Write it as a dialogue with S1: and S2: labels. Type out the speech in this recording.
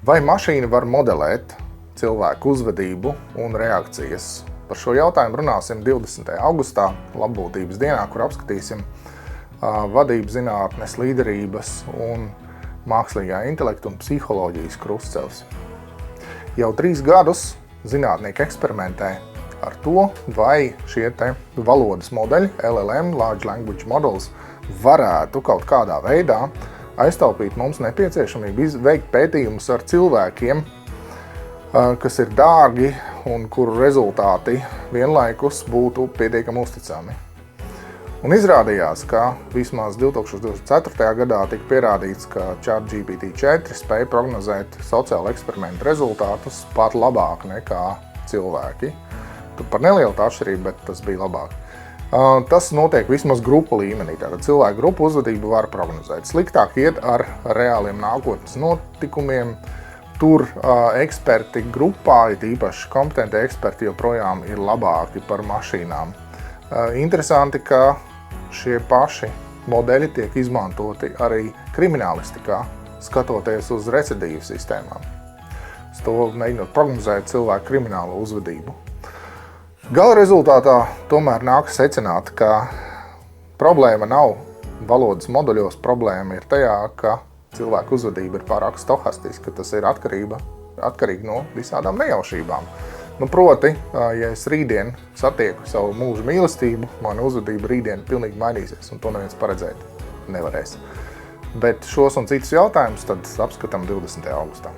S1: Vai mašīna var modelēt cilvēku uzvedību un reakcijas? Par šo jautājumu runāsim 20. augustā, Labbūtības dienā, kur apskatīsim vadības zinātnes, līderības un mākslīgā intelekta un psiholoģijas krustcelis. Jau 3 gadus zinātnieki eksperimentē ar to, vai šie te valodas modeļi, LLM, Large Language Models, varētu kaut kādā veidā aiztaupīt mums nepieciešamību veikt pētījumus ar cilvēkiem, kas ir dārgi un kuru rezultāti vienlaikus būtu pietiekami uzticami. Un izrādījās, ka vismaz 2024. gadā tika pierādīts, ka ChatGPT-4 spēja prognozēt sociālu eksperimentu rezultātus pat labāk nekā cilvēki. Tur par nelielu atšķirību, bet tas bija labāk. Tas notiek vismaz grupu līmenī. Tātad cilvēku grupu uzvedību var prognozēt. Sliktāk iet ar reāliem nākotnes notikumiem. Tur eksperti grupā, īpaši kompetenti eksperti, joprojām ir labāki par mašīnām. Interesanti, ka šie paši modeļi tiek izmantoti arī kriminālistikā, skatoties uz recidīvu sistēmām. Uz to mēģinot prognozēt cilvēku kriminālo uzvedību. Gala rezultātā tomēr nāk secināt, ka problēma nav valodas moduļos, problēma ir tajā, ka cilvēku uzvedība ir pārāk stohastiska, tas ir atkarīgi no visādām nejaušībām. Proti, ja es rītdien satieku savu mūža mīlestību, mana uzvedība rītdien pilnīgi mainīsies, un to neviens paredzēt nevarēs. Bet šos un citus jautājumus tad apskatām 20. augustā.